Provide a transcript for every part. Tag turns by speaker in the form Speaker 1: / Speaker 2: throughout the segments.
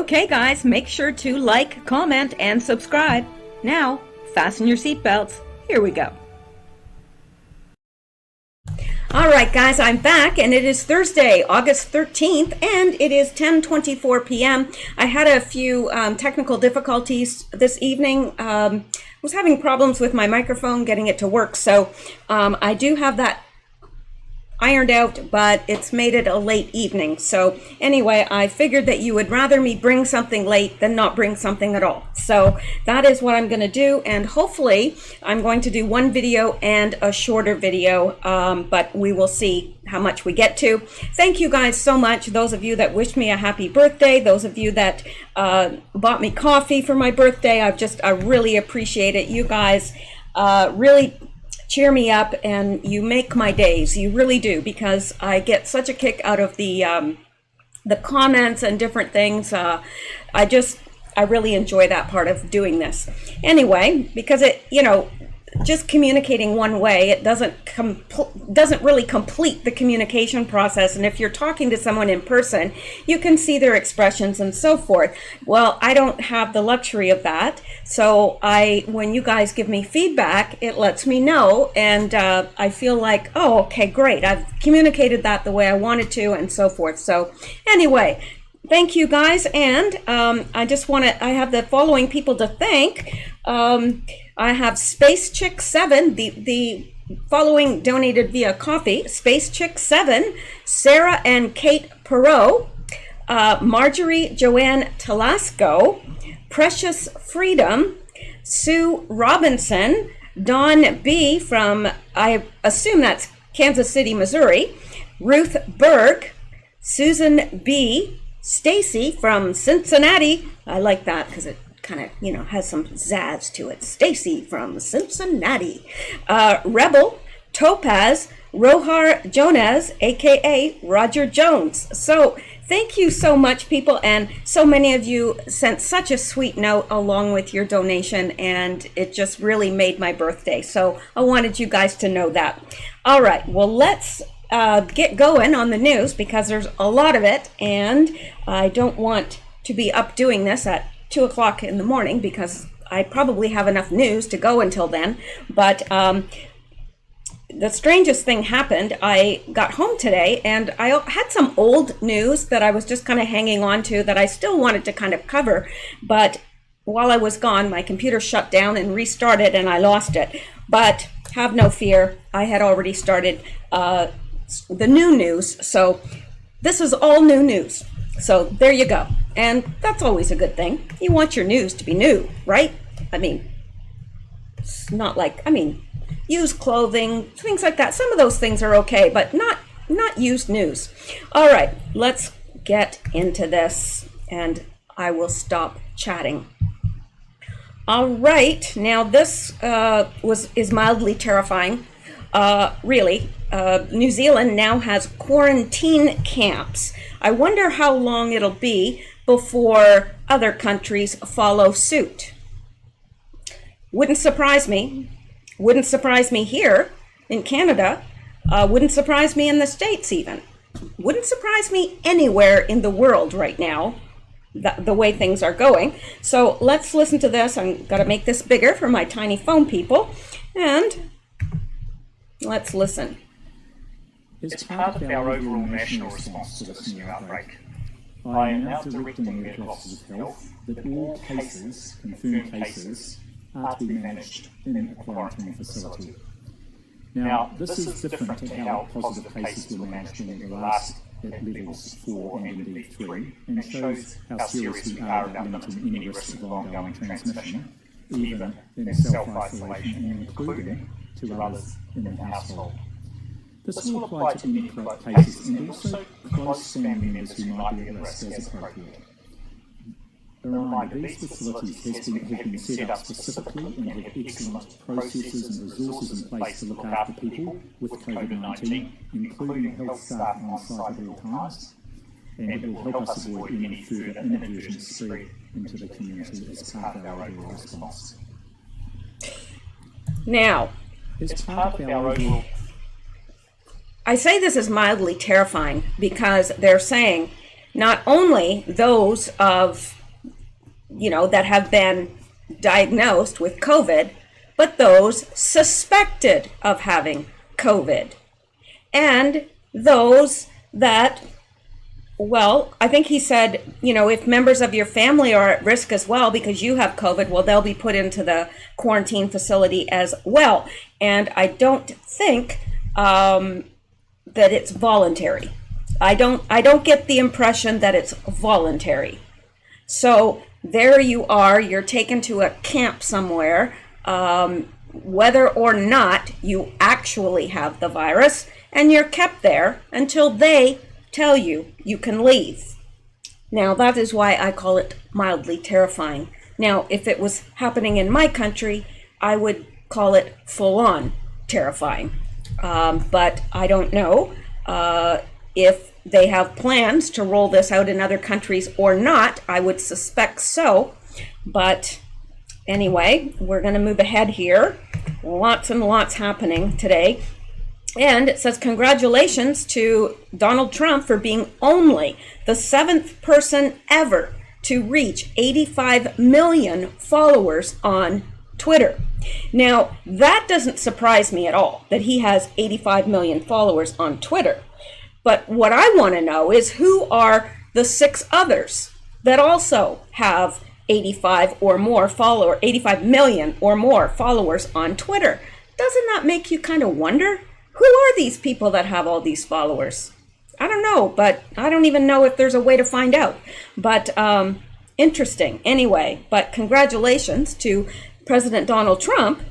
Speaker 1: Okay guys, make sure to like, comment, and subscribe. Now, fasten your seatbelts. Here we go. Alright guys, I'm back and it is Thursday, August 13th, and it is 10:24 p.m. I had a few technical difficulties this evening. I was having problems with my microphone getting it to work, so I do have that ironed out, but it's made it a late evening. So anyway, I figured that you would rather me bring something late than not bring something at all. So that is what I'm going to do, and hopefully I'm going to do one video and a shorter video, but we will see how much we get to. Thank you guys so much, those of you that wished me a happy birthday, those of you that bought me coffee for my birthday. I really appreciate it. You guys really cheer me up and you make my days. You really do, because I get such a kick out of the comments and different things. I really enjoy that part of doing this. Anyway, because it, just communicating one way, it doesn't really complete the communication process. And if you're talking to someone in person, you can see their expressions and so forth. Well, I don't have the luxury of that. So when you guys give me feedback, it lets me know, and I feel like, oh, okay, great, I've communicated that the way I wanted to, and so forth. So anyway, thank you guys, and I have the following people to thank. I have Space Chick 7, the following donated via coffee: Space Chick 7, Sarah and Kate Perot, Marjorie Joanne Talasco, Precious Freedom, Sue Robinson, Dawn B from, I assume that's Kansas City, Missouri, Ruth Berg, Susan B, Stacy from Cincinnati. I like that because it kind of, has some zazz to it. Stacy from Cincinnati. Rebel, Topaz, Rohar Jones, aka Roger Jones. So thank you so much, people, and so many of you sent such a sweet note along with your donation, and it just really made my birthday. So I wanted you guys to know that. All right, well, let's get going on the news, because there's a lot of it, and I don't want to be up doing this at 2 o'clock in the morning, because I probably have enough news to go until then. But the strangest thing happened. I got home today and I had some old news that I was just kind of hanging on to, that I still wanted to kind of cover, but while I was gone, my computer shut down and restarted and I lost it. But have no fear, I had already started the new news, so this is all new news. So there you go. And that's always a good thing. You want your news to be new, right? I mean, it's not like, used clothing, things like that. Some of those things are okay, but not used news. All right, let's get into this, and I will stop chatting. All right, now this is mildly terrifying. Really. New Zealand now has quarantine camps. I wonder how long it'll be before other countries follow suit. Wouldn't surprise me. Wouldn't surprise me here in Canada. Wouldn't surprise me in the States even. Wouldn't surprise me anywhere in the world right now, the way things are going. So let's listen to this. I'm going to make this bigger for my tiny phone people. And let's listen.
Speaker 2: As part of our overall national response to this new outbreak, I am now directing medical officers of health that all cases, confirmed cases, are to be managed in a quarantine facility. Now, this is different to how positive cases were managed in the last at levels 4 and indeed 3, and shows how serious we are about limiting any risk of ongoing transmission, even in self-isolation and including to others in the household. This will apply to any cases and also close family members who might be at risk as appropriate. A reminder, these facilities have been set up specifically and have excellent processes and resources in place to look after people with COVID-19, including health staff on site at all times, and it will help us avoid any further inadvertent spread into the community as part of our overall response.
Speaker 1: Now,
Speaker 2: as part of our overall
Speaker 1: I say this is mildly terrifying because they're saying not only those of, that have been diagnosed with COVID, but those suspected of having COVID. And those that, I think he said, if members of your family are at risk as well because you have COVID, well, they'll be put into the quarantine facility as well. And I don't think that it's voluntary. I don't get the impression that it's voluntary. So there you are, you're taken to a camp somewhere, whether or not you actually have the virus, and you're kept there until they tell you you can leave. Now, that is why I call it mildly terrifying. Now, if it was happening in my country, I would call it full-on terrifying. But I don't know if they have plans to roll this out in other countries or not. I would suspect so. But anyway, we're going to move ahead here. Lots and lots happening today. And it says, congratulations to Donald Trump for being only the 7th person ever to reach 85 million followers on Twitter. Now, that doesn't surprise me at all, that he has 85 million followers on Twitter. But what I want to know is who are the 6 others that also have 85 million or more followers on Twitter. Doesn't that make you kind of wonder? Who are these people that have all these followers? I don't know, but I don't even know if there's a way to find out. But interesting. Anyway, but congratulations to President Donald Trump,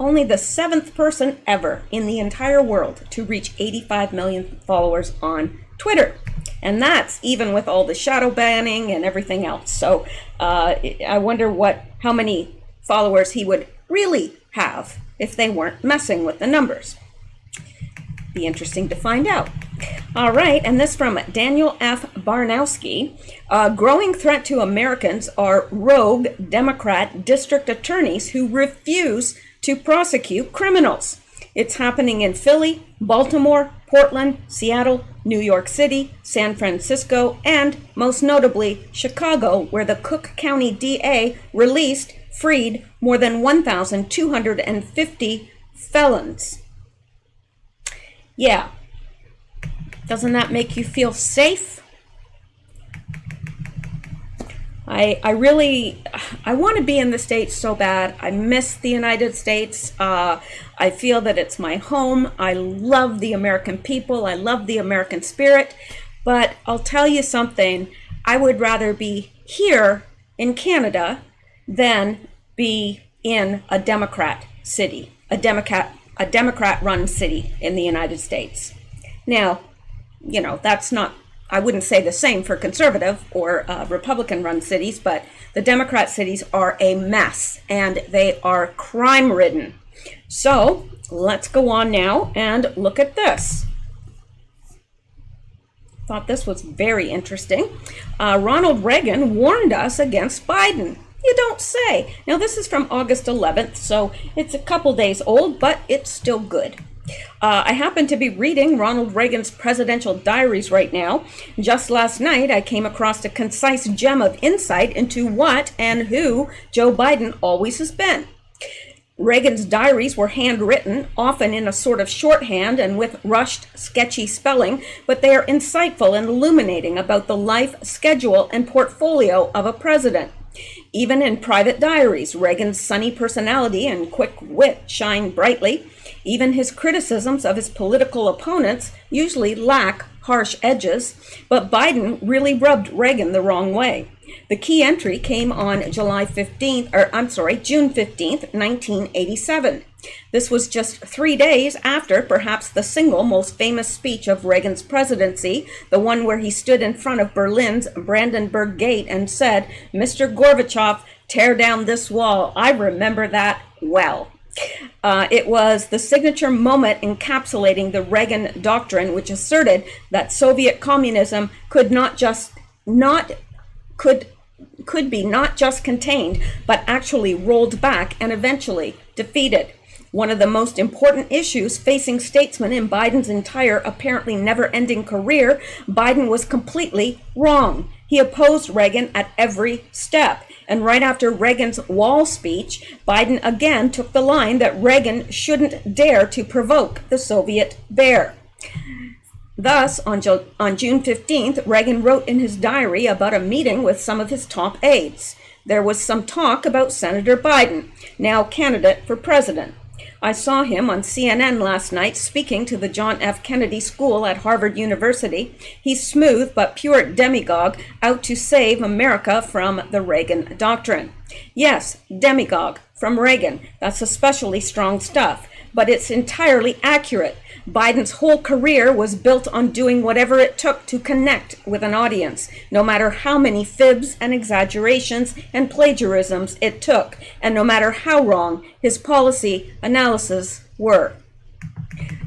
Speaker 1: only the 7th person ever in the entire world to reach 85 million followers on Twitter. And that's even with all the shadow banning and everything else. So I wonder how many followers he would really have if they weren't messing with the numbers. Be interesting to find out. All right, and this from Daniel F. Barnowski. A growing threat to Americans are rogue Democrat district attorneys who refuse to prosecute criminals. It's happening in Philly, Baltimore, Portland, Seattle, New York City, San Francisco, and most notably Chicago, where the Cook County DA freed more than 1,250 felons. Yeah. Doesn't that make you feel safe? I want to be in the States so bad. I miss the United States. I feel that it's my home. I love the American people. I love the American spirit. But I'll tell you something. I would rather be here in Canada than be in a Democrat city, a Democrat-run city in the United States. Now, that's not, I wouldn't say the same for conservative or Republican-run cities, but the Democrat cities are a mess and they are crime-ridden. So let's go on now and look at this. Thought this was very interesting. Ronald Reagan warned us against Biden. You don't say. Now, this is from August 11th, so it's a couple days old, but it's still good. I happen to be reading Ronald Reagan's presidential diaries right now. Just last night, I came across a concise gem of insight into what and who Joe Biden always has been. Reagan's diaries were handwritten, often in a sort of shorthand and with rushed, sketchy spelling, but they are insightful and illuminating about the life, schedule, and portfolio of a president. Even in private diaries, Reagan's sunny personality and quick wit shine brightly. Even his criticisms of his political opponents usually lack harsh edges, but Biden really rubbed Reagan the wrong way. The key entry came on June 15th, 1987. This was just 3 days after perhaps the single most famous speech of Reagan's presidency, the one where he stood in front of Berlin's Brandenburg Gate and said, "Mr. Gorbachev, tear down this wall." I remember that well. It was the signature moment encapsulating the Reagan doctrine, which asserted that Soviet communism could be not just contained, but actually rolled back and eventually defeated. One of the most important issues facing statesmen in Biden's entire apparently never-ending career, Biden was completely wrong. He opposed Reagan at every step. And right after Reagan's wall speech, Biden again took the line that Reagan shouldn't dare to provoke the Soviet bear. Thus, on June 15th, Reagan wrote in his diary about a meeting with some of his top aides. There was some talk about Senator Biden, now candidate for president. I saw him on CNN last night speaking to the John F. Kennedy School at Harvard University. He's smooth but pure demagogue out to save America from the Reagan doctrine. Yes, demagogue from Reagan. That's especially strong stuff, but it's entirely accurate. Biden's whole career was built on doing whatever it took to connect with an audience, no matter how many fibs and exaggerations and plagiarisms it took, and no matter how wrong his policy analyses were.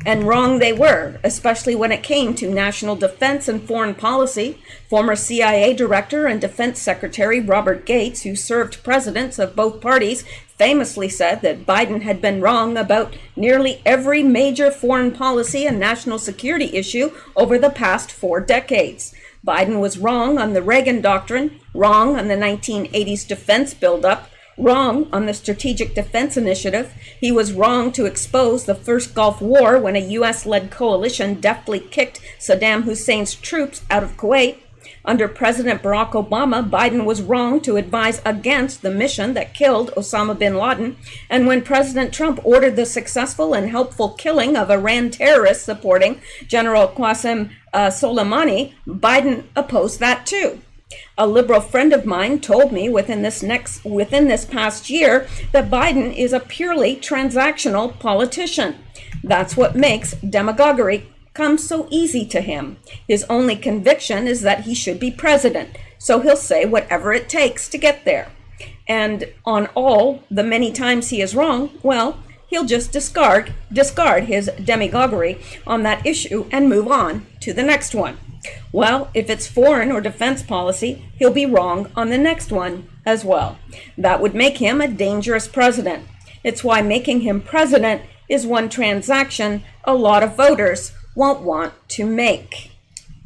Speaker 1: And wrong they were, especially when it came to national defense and foreign policy. Former CIA Director and Defense Secretary Robert Gates, who served presidents of both parties, famously said that Biden had been wrong about nearly every major foreign policy and national security issue over the past 4 decades. Biden was wrong on the Reagan doctrine, wrong on the 1980s defense buildup, wrong on the Strategic Defense Initiative. He was wrong to expose the first Gulf War when a U.S.-led coalition deftly kicked Saddam Hussein's troops out of Kuwait. Under President Barack Obama, Biden was wrong to advise against the mission that killed Osama bin Laden. And when President Trump ordered the successful and helpful killing of Iran terrorists supporting General Qasem Soleimani, Biden opposed that too. A liberal friend of mine told me within this past year that Biden is a purely transactional politician. That's what makes demagoguery come so easy to him. His only conviction is that he should be president, so he'll say whatever it takes to get there. And on all the many times he is wrong, well, he'll just discard his demagoguery on that issue and move on to the next one. Well, if it's foreign or defense policy, he'll be wrong on the next one as well. That would make him a dangerous president. It's why making him president is one transaction a lot of voters won't want to make.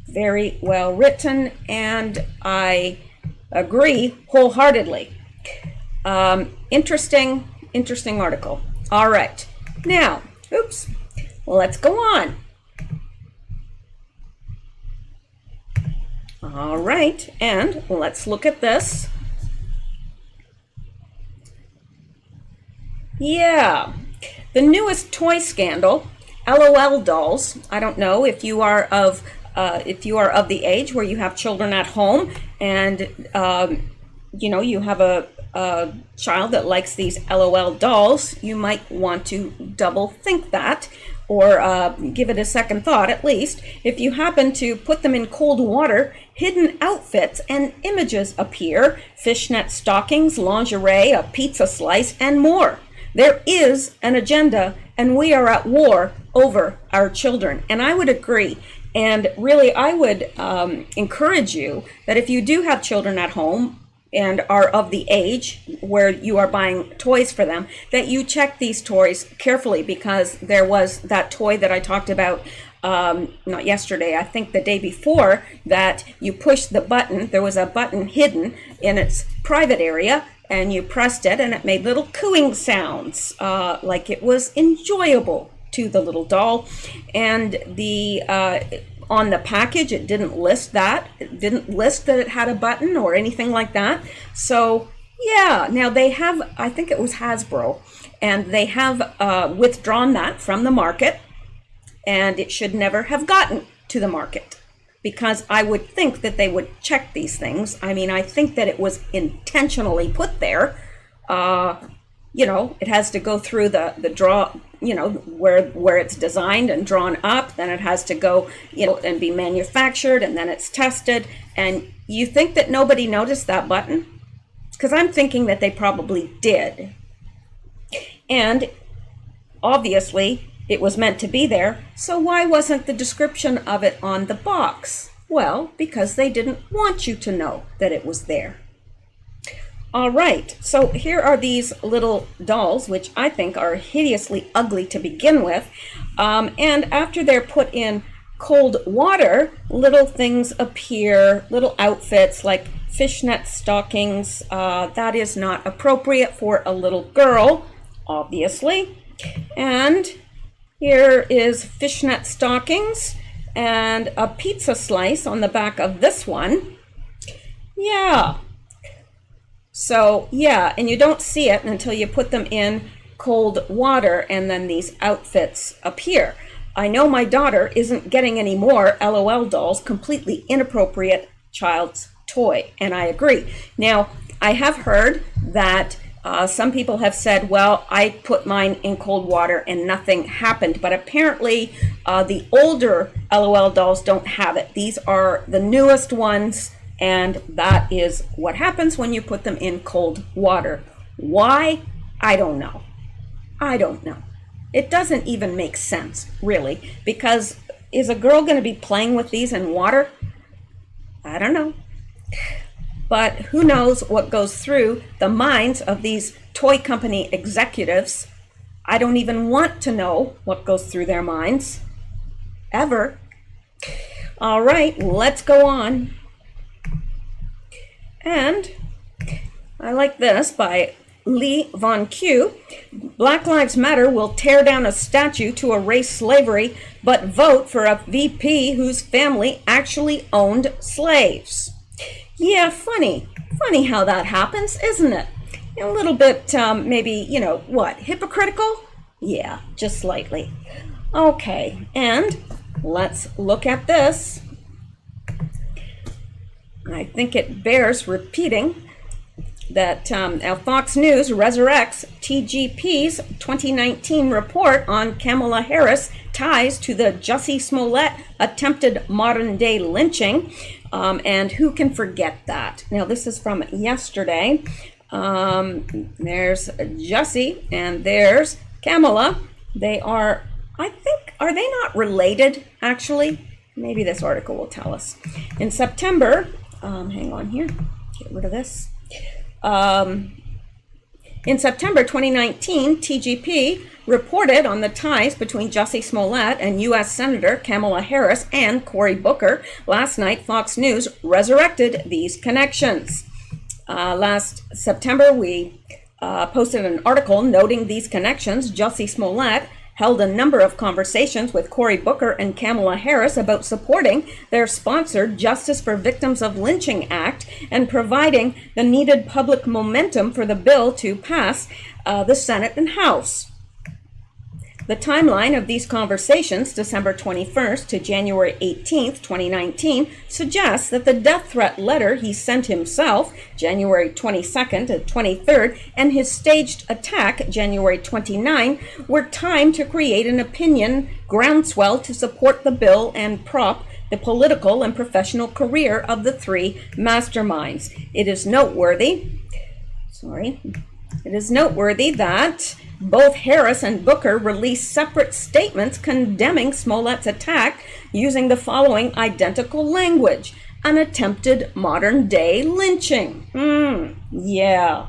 Speaker 1: Very well written, and I agree wholeheartedly. Interesting article. All right. Now, let's go on. All right, and let's look at this. Yeah, the newest toy scandal, LOL dolls. I don't know if you are of the age where you have children at home, and you have a child that likes these LOL dolls. You might want to double think that, or give it a second thought at least. If you happen to put them in cold water, hidden outfits and images appear: fishnet stockings, lingerie, a pizza slice, and more. There is an agenda, and we are at war over our children. And I would agree. And really, I would encourage you that if you do have children at home and are of the age where you are buying toys for them, that you check these toys carefully, because there was that toy that I talked about not yesterday, I think the day before, that you push the button. There was a button hidden in its private area, and you pressed it and it made little cooing sounds, like it was enjoyable to the little doll. And the on the package, it didn't list that. It didn't list that it had a button or anything like that. So yeah, now they have, I think it was Hasbro, and they have withdrawn that from the market, and it should never have gotten to the market, because I would think that they would check these things. I mean, I think that it was intentionally put there. It has to go through the draw, where it's designed and drawn up, then it has to go, and be manufactured, and then it's tested. And you think that nobody noticed that button? Because I'm thinking that they probably did. And obviously it was meant to be there, so why wasn't the description of it on the box? Well, because they didn't want you to know that it was there. All right, so here are these little dolls, which I think are hideously ugly to begin with. And after they're put in cold water, little things appear, little outfits like fishnet stockings. That is not appropriate for a little girl, obviously. And here is fishnet stockings and a pizza slice on the back of this one. Yeah. So, yeah, and you don't see it until you put them in cold water and then these outfits appear. I know my daughter isn't getting any more LOL dolls, completely inappropriate child's toy, and I agree. Now, I have heard that some people have said, well, I put mine in cold water and nothing happened, but apparently the older LOL dolls don't have it. These are the newest ones, and that is what happens when you put them in cold water. Why? I don't know. I don't know. It doesn't even make sense, really, because is a girl going to be playing with these in water? I don't know. But who knows what goes through the minds of these toy company executives. I don't even want to know what goes through their minds, ever. All right, let's go on. And I like this by Lee Von Q. Black Lives Matter will tear down a statue to erase slavery, but vote for a VP whose family actually owned slaves. Yeah, funny how that happens, isn't it? A little bit, maybe, hypocritical? Yeah, just slightly. Okay, and let's look at this. I think it bears repeating that Fox News resurrects TGP's 2019 report on Kamala Harris ties to the Jussie Smollett attempted modern-day lynching. And who can forget that? Now, this is from yesterday. There's Jussie and there's Kamala. They are, I think, are they not related, actually? Maybe this article will tell us. In September, hang on here, get rid of this. In September 2019, TGP reported on the ties between Jussie Smollett and U.S. Senator Kamala Harris and Cory Booker. Last night, Fox News resurrected these connections. Last September, we posted an article noting these connections. Jussie Smollett held a number of conversations with Cory Booker and Kamala Harris about supporting their sponsored Justice for Victims of Lynching Act and providing the needed public momentum for the bill to pass the Senate and House. The timeline of these conversations, December 21st to January 18th, 2019, suggests that the death threat letter he sent himself, January 22nd to 23rd, and his staged attack, January 29, were timed to create an opinion groundswell to support the bill and prop the political and professional career of the three masterminds. It is noteworthy that both Harris and Booker released separate statements condemning Smollett's attack using the following identical language: an attempted modern-day lynching. Yeah.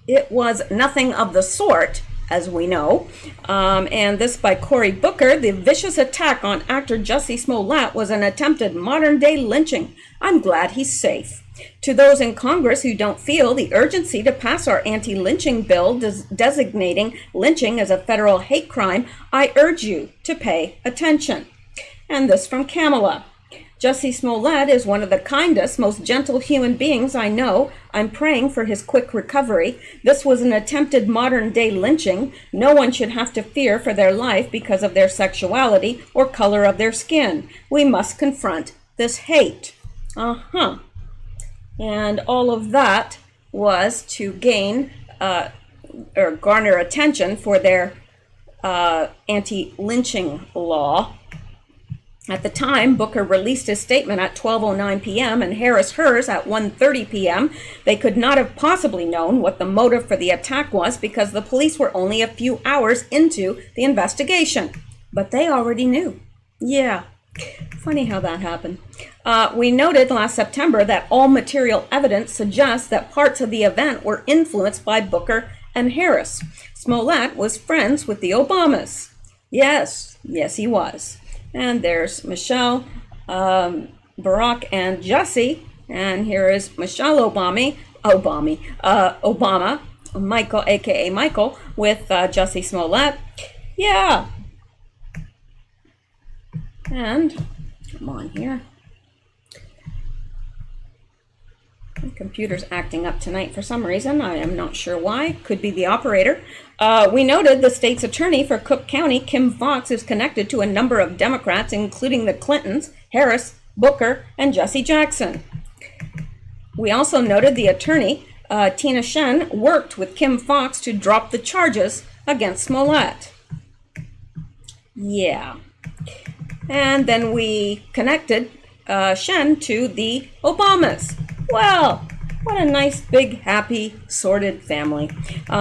Speaker 1: It was nothing of the sort, as we know. And this by Cory Booker: the vicious attack on actor Jussie Smollett was an attempted modern-day lynching. I'm glad he's safe. To those in Congress who don't feel the urgency to pass our anti-lynching bill designating lynching as a federal hate crime, I urge you to pay attention. And this from Kamala: Jussie Smollett is one of the kindest, most gentle human beings I know. I'm praying for his quick recovery. This was an attempted modern-day lynching. No one should have to fear for their life because of their sexuality or color of their skin. We must confront this hate. And all of that was to gain or garner attention for their anti-lynching law. At the time, Booker released his statement at 12:09 p.m. and Harris hers at 1:30 p.m. They could not have possibly known what the motive for the attack was because the police were only a few hours into the investigation. But they already knew. Yeah. Funny how that happened. We noted last September that all material evidence suggests that parts of the event were influenced by Booker and Harris. Smollett was friends with the Obamas. Yes, he was. And there's Mishel, Barack, and Jesse. And here is Michelle Obama, Michael, aka Michael, with Jesse Smollett. Yeah. And come on here. My computer's acting up tonight for some reason. I am not sure why. Could be the operator. We noted the state's attorney for Cook County, Kim Foxx, is connected to a number of Democrats, including the Clintons, Harris, Booker, and Jesse Jackson. We also noted the attorney, Tina Shen, worked with Kim Foxx to drop the charges against Smollett. Yeah. And then we connected Shen to the Obamas. Well, what a nice, big, happy, sorted family.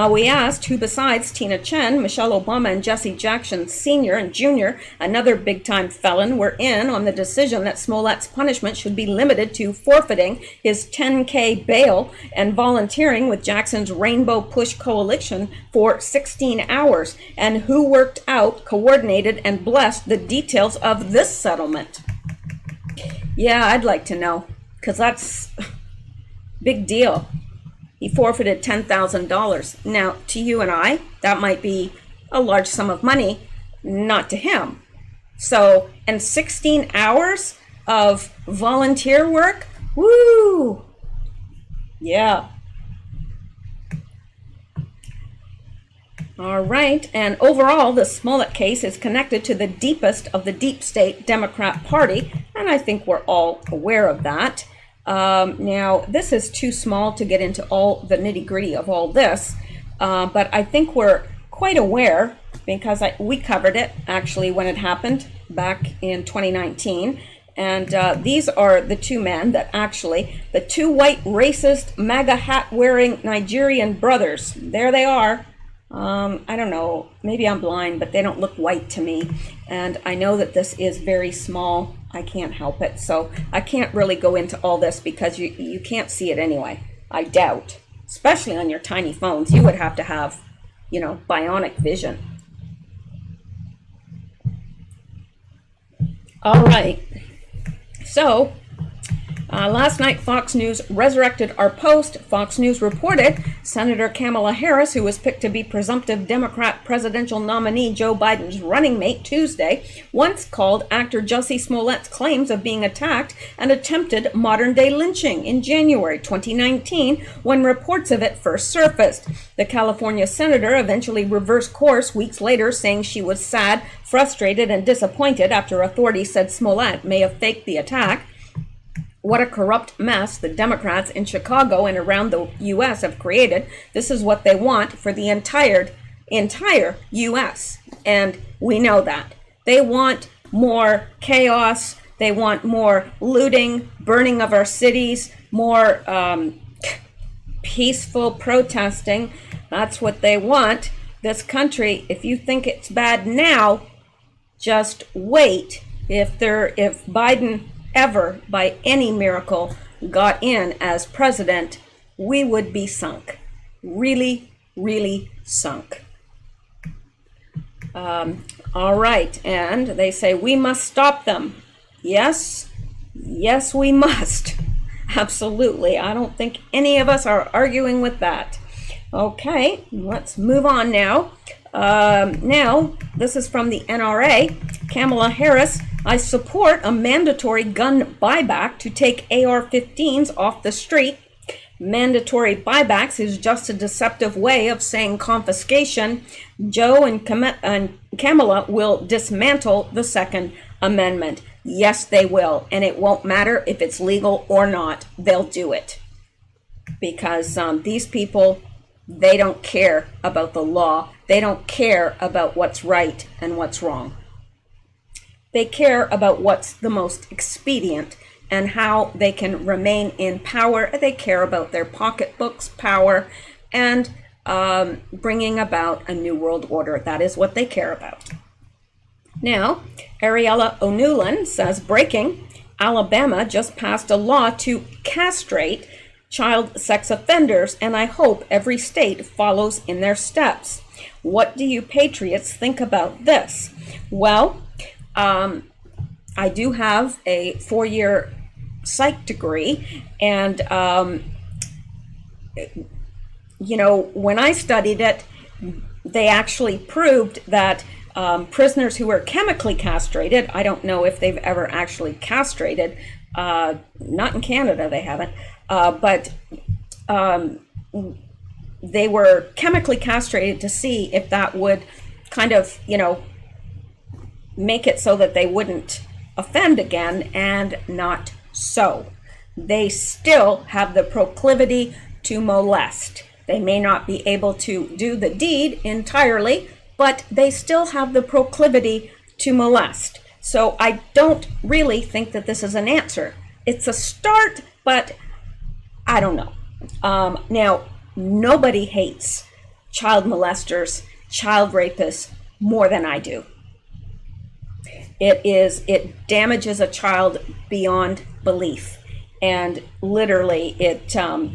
Speaker 1: We asked who besides Tina Chen, Michelle Obama, and Jesse Jackson Sr. and Jr., another big-time felon, were in on the decision that Smollett's punishment should be limited to forfeiting his $10K bail and volunteering with Jackson's Rainbow Push Coalition for 16 hours, and who worked out, coordinated, and blessed the details of this settlement. Yeah, I'd like to know, because that's big deal. He forfeited $10,000. Now, to you and I, that might be a large sum of money, not to him. So, and 16 hours of volunteer work? Woo! Yeah. All right, and overall, the Smollett case is connected to the deepest of the deep state Democrat Party, and I think we're all aware of that. Now, this is too small to get into all the nitty-gritty of all this, but I think we're quite aware because we covered it actually when it happened back in 2019. And these are the two men that actually, the two white racist MAGA hat-wearing Nigerian brothers, there they are. I don't know, maybe I'm blind, but they don't look white to me. And I know that this is very small. I can't help it. So I can't really go into all this because you can't see it anyway. I doubt. Especially on your tiny phones. You would have to have, bionic vision. All right. So last night, Fox News resurrected our post. Fox News reported Senator Kamala Harris, who was picked to be presumptive Democrat presidential nominee Joe Biden's running mate Tuesday, once called actor Jussie Smollett's claims of being attacked an attempted modern-day lynching in January 2019 when reports of it first surfaced. The California senator eventually reversed course weeks later, saying she was sad, frustrated, and disappointed after authorities said Smollett may have faked the attack. What a corrupt mess the Democrats in Chicago and around the U.S. have created. This is what they want for the entire U.S. And we know that. They want more chaos. They want more looting, burning of our cities, more peaceful protesting. That's what they want. This country, if you think it's bad now, just wait. If Biden ever, by any miracle, got in as president, we would be sunk. Really, really sunk. All right, and they say we must stop them. Yes, we must. Absolutely. I don't think any of us are arguing with that. Okay, let's move on now. Now, this is from the NRA. Kamala Harris, I support a mandatory gun buyback to take AR-15s off the street. Mandatory buybacks is just a deceptive way of saying confiscation. Joe and Kamala will dismantle the Second Amendment. Yes, they will. And it won't matter if it's legal or not. They'll do it. Because these people, they don't care about the law. They don't care about what's right and what's wrong. They care about what's the most expedient and how they can remain in power. They care about their pocketbooks, power, and bringing about a new world order. That is what they care about. Now, Ariella O'Neilan says, breaking, Alabama just passed a law to castrate child sex offenders, and I hope every state follows in their steps. What do you patriots think about this? Well, I do have a 4-year psych degree, and you know, when I studied it, they actually proved that prisoners who were chemically castrated, I don't know if they've ever actually castrated, not in Canada they haven't, but they were chemically castrated to see if that would kind of, you know, make it so that they wouldn't offend again, and not so. They still have the proclivity to molest. They may not be able to do the deed entirely, but they still have the proclivity to molest. So I don't really think that this is an answer. It's a start, but I don't know. Now, nobody hates child molesters, child rapists more than I do. It damages a child beyond belief, and literally it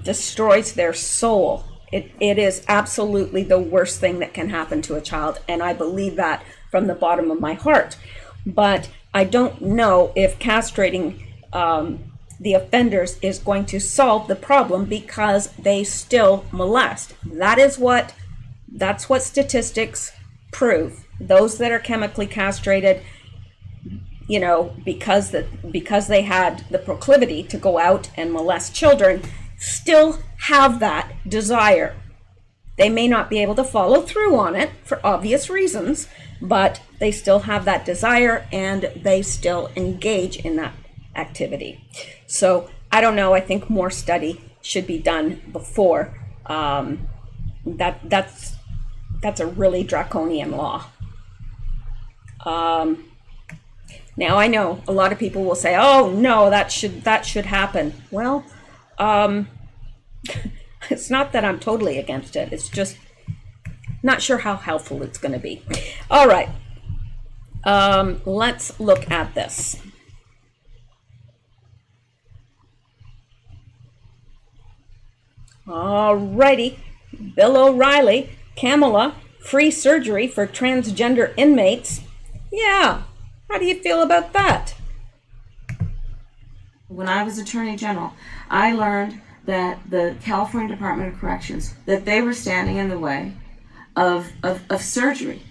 Speaker 1: destroys their soul. It is absolutely the worst thing that can happen to a child, and I believe that from the bottom of my heart. But I don't know if castrating the offenders is going to solve the problem, because they still molest. That's what statistics prove. Those that are chemically castrated, you know, because they had the proclivity to go out and molest children, still have that desire. They may not be able to follow through on it for obvious reasons, but they still have that desire, and they still engage in that activity. So I don't know. I think more study should be done before that's a really draconian law. Now I know a lot of people will say, "Oh no, that should happen." Well, it's not that I'm totally against it. It's just not sure how helpful it's going to be. All right, let's look at this. All righty, Bill O'Reilly, Kamala, free surgery for transgender inmates. Yeah. How do you feel about that?
Speaker 3: When I was Attorney General, I learned that the California Department of Corrections, that they were standing in the way of surgery.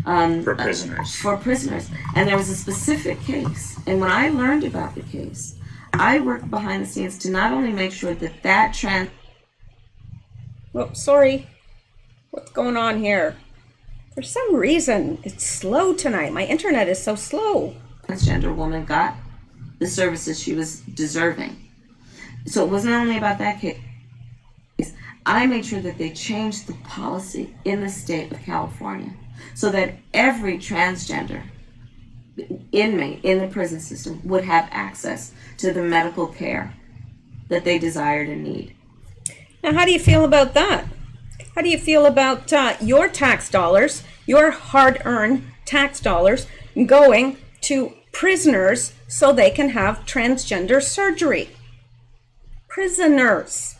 Speaker 4: For prisoners.
Speaker 3: For prisoners. And there was a specific case. And when I learned about the case, I worked behind the scenes to not only make sure that
Speaker 1: Oh, sorry. What's going on here? For some reason, it's slow tonight. My internet is so slow.
Speaker 3: Transgender woman got the services she was deserving. So it wasn't only about that case. I made sure that they changed the policy in the state of California so that every transgender inmate in the prison system would have access to the medical care that they desired and need.
Speaker 1: Now, how do you feel about that? How do you feel about your tax dollars, your hard-earned tax dollars, going to prisoners so they can have transgender surgery? Prisoners.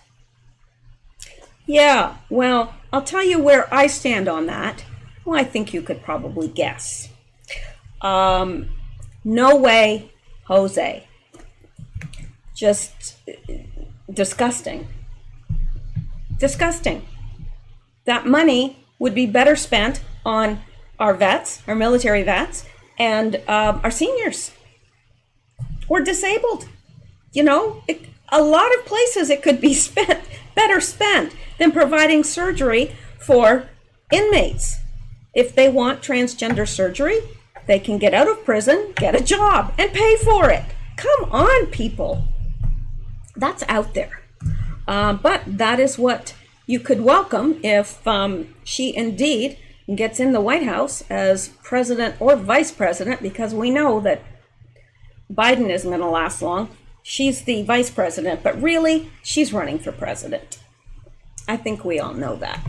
Speaker 1: Yeah, well, I'll tell you where I stand on that. Well, I think you could probably guess. No way, Jose. Just disgusting. Disgusting. That money would be better spent on our vets, our military vets, and our seniors, or disabled. You know, a lot of places it could be better spent than providing surgery for inmates. If they want transgender surgery, they can get out of prison, get a job, and pay for it. Come on, people. That's out there. But that is what you could welcome if she indeed gets in the White House as president or vice president, because we know that Biden isn't going to last long. She's the vice president, but really, she's running for president. I think we all know that.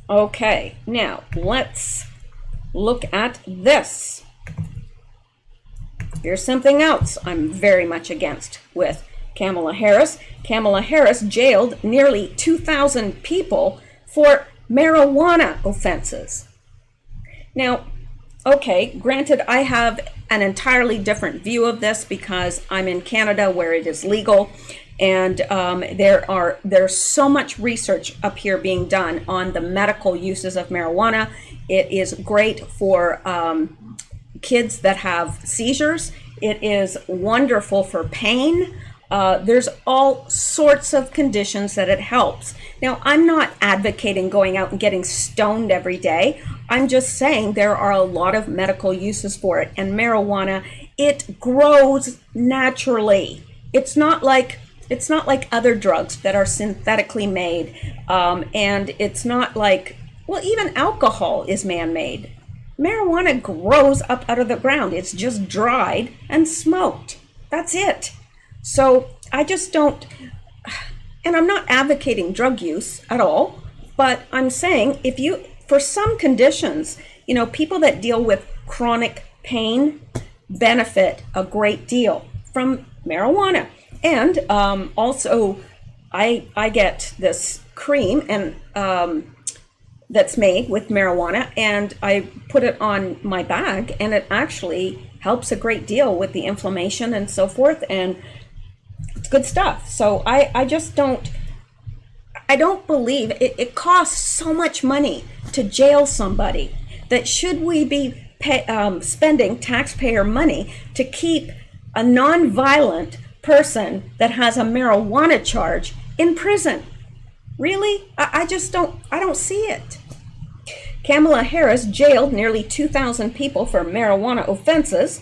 Speaker 1: Okay, now let's look at this. Here's something else I'm very much against with Kamala Harris. Kamala Harris jailed nearly 2,000 people for marijuana offenses. Now, okay, granted, I have an entirely different view of this because I'm in Canada where it is legal, and there's so much research up here being done on the medical uses of marijuana. It is great for kids that have seizures. It is wonderful for pain. There's all sorts of conditions that it helps. Now, I'm not advocating going out and getting stoned every day. I'm just saying there are a lot of medical uses for it. And marijuana, it grows naturally. It's not like other drugs that are synthetically made. And it's not like, well, even alcohol is man-made. Marijuana grows up out of the ground. It's just dried and smoked. That's it. So I just don't, and I'm not advocating drug use at all, but I'm saying for some conditions, people that deal with chronic pain benefit a great deal from marijuana. And also, I get this cream and that's made with marijuana, and I put it on my bag, and it actually helps a great deal with the inflammation and so forth, and it's good stuff. So I don't believe it costs so much money to jail somebody that should we be spending taxpayer money to keep a non-violent person that has a marijuana charge in prison? Really? I don't see it. Kamala Harris jailed nearly 2,000 people for marijuana offenses.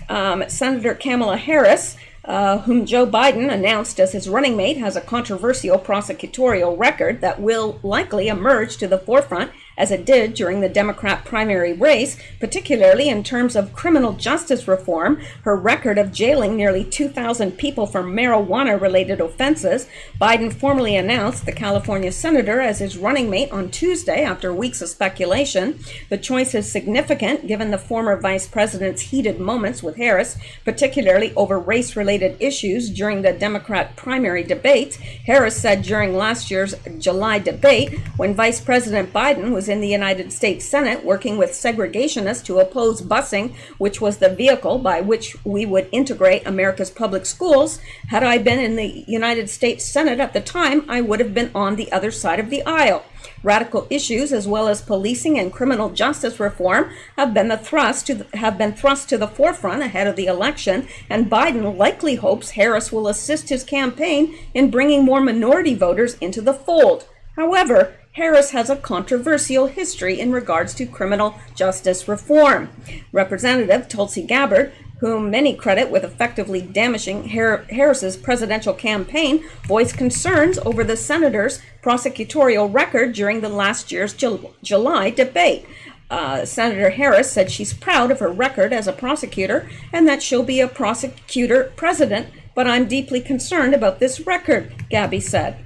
Speaker 1: Senator Kamala Harris, whom Joe Biden announced as his running mate, has a controversial prosecutorial record that will likely emerge to the forefront as it did during the Democrat primary race, particularly in terms of criminal justice reform. Her record of jailing nearly 2,000 people for marijuana-related offenses. Biden formally announced the California senator as his running mate on Tuesday after weeks of speculation. The choice is significant given the former vice president's heated moments with Harris, particularly over race-related issues during the Democrat primary debates. Harris said during last year's July debate, when Vice President Biden was in the United States Senate working with segregationists to oppose busing, which was the vehicle by which we would integrate America's public schools. Had I been in the United States Senate at the time, I would have been on the other side of the aisle. Radical issues as well as policing and criminal justice reform have been thrust to the forefront ahead of the election, and Biden likely hopes Harris will assist his campaign in bringing more minority voters into the fold. However, Harris has a controversial history in regards to criminal justice reform. Representative Tulsi Gabbard, whom many credit with effectively damaging Harris's presidential campaign, voiced concerns over the senator's prosecutorial record during the last year's July debate. Senator Harris said she's proud of her record as a prosecutor and that she'll be a prosecutor president, but I'm deeply concerned about this record, Gabby said.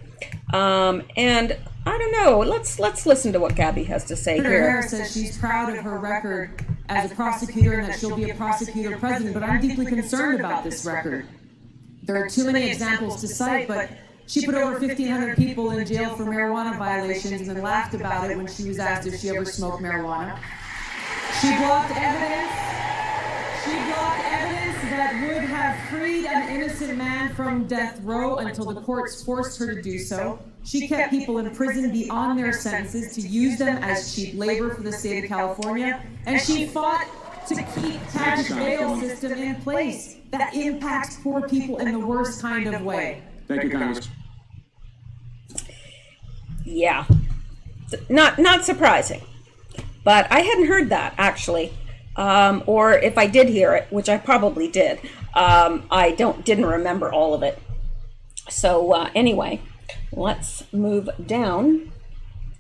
Speaker 1: And I don't know. Let's listen to what Gabby has to say here.
Speaker 5: Harris says she's proud of her record as a prosecutor and that she'll be a prosecutor president, but I'm deeply concerned about this record. There are too many examples to cite, but she put over 1,500 people in jail for marijuana violations and then laughed about it when she was asked if she ever smoked marijuana. She blocked evidence that would have freed an innocent man from death row until the courts forced her to do so. She kept people in prison beyond their sentences to use them as cheap labor for the state of California. And she fought to keep tax bail system in place that impacts poor people in the worst kind of way.
Speaker 2: Thank you, Congress.
Speaker 1: Yeah, not surprising, but I hadn't heard that actually. Or if I did hear it, which I probably did, I didn't remember all of it. So anyway, let's move down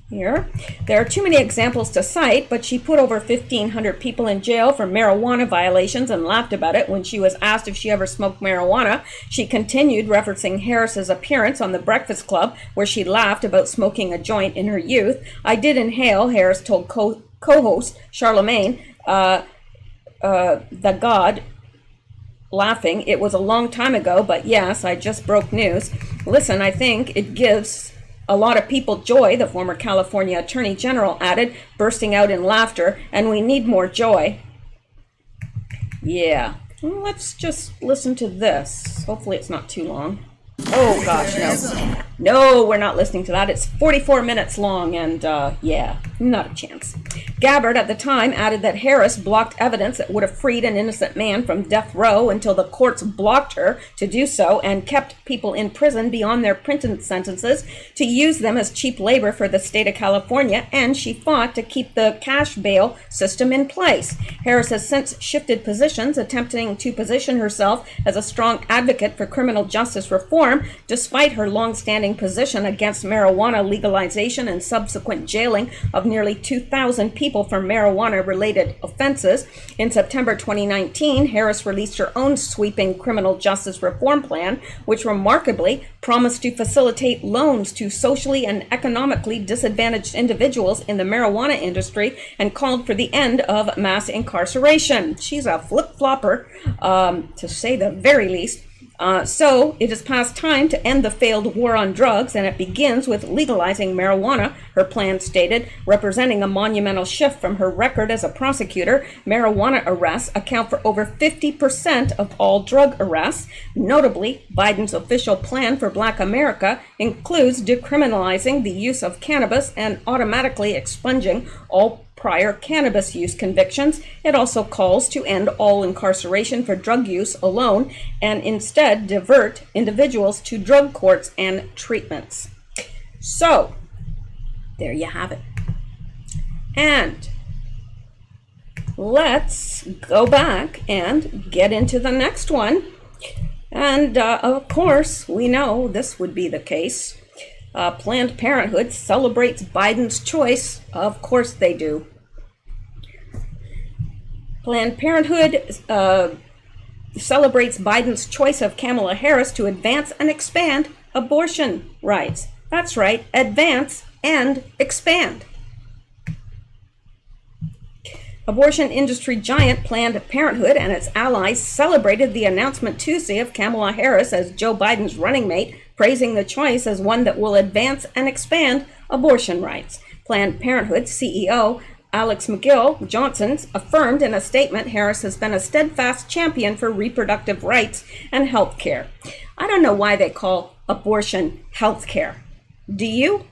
Speaker 1: here. There are too many examples to cite, but she put over 1,500 people in jail for marijuana violations and laughed about it when she was asked if she ever smoked marijuana. She continued referencing Harris's appearance on The Breakfast Club, where she laughed about smoking a joint in her youth. I did inhale, Harris told co-host, Charlemagne, the God, laughing, "It was a long time ago, but yes, I just broke news. Listen, I think it gives a lot of people joy," the former California Attorney General added, bursting out in laughter, "and we need more joy." Yeah, well, let's just listen to this. Hopefully it's not too long. Oh gosh, no. No, we're not listening to that. It's 44 minutes long, and yeah, not a chance. Gabbard at the time added that Harris blocked evidence that would have freed an innocent man from death row until the courts blocked her to do so and kept people in prison beyond their prison sentences to use them as cheap labor for the state of California, and she fought to keep the cash bail system in place. Harris has since shifted positions, attempting to position herself as a strong advocate for criminal justice reform, despite her long-standing position against marijuana legalization and subsequent jailing of nearly 2,000 people for marijuana-related offenses. In September 2019, Harris released her own sweeping criminal justice reform plan, which remarkably promised to facilitate loans to socially and economically disadvantaged individuals in the marijuana industry and called for the end of mass incarceration. She's a flip-flopper, to say the very least. So it is past time to end the failed war on drugs, and it begins with legalizing marijuana, her plan stated, representing a monumental shift from her record as a prosecutor. Marijuana arrests account for over 50% of all drug arrests. Notably, Biden's official plan for Black America includes decriminalizing the use of cannabis and automatically expunging all prior cannabis use convictions. It also calls to end all incarceration for drug use alone and instead divert individuals to drug courts and treatments. So, there you have it. And let's go back and get into the next one. And of course, we know this would be the case. Planned Parenthood celebrates Biden's choice. Of course they do. Planned Parenthood celebrates Biden's choice of Kamala Harris to advance and expand abortion rights. That's right, advance and expand. Abortion industry giant Planned Parenthood and its allies celebrated the announcement Tuesday of Kamala Harris as Joe Biden's running mate, praising the choice as one that will advance and expand abortion rights. Planned Parenthood CEO Alex McGill Johnson affirmed in a statement Harris has been a steadfast champion for reproductive rights and health care. I don't know why they call abortion health care. Do you?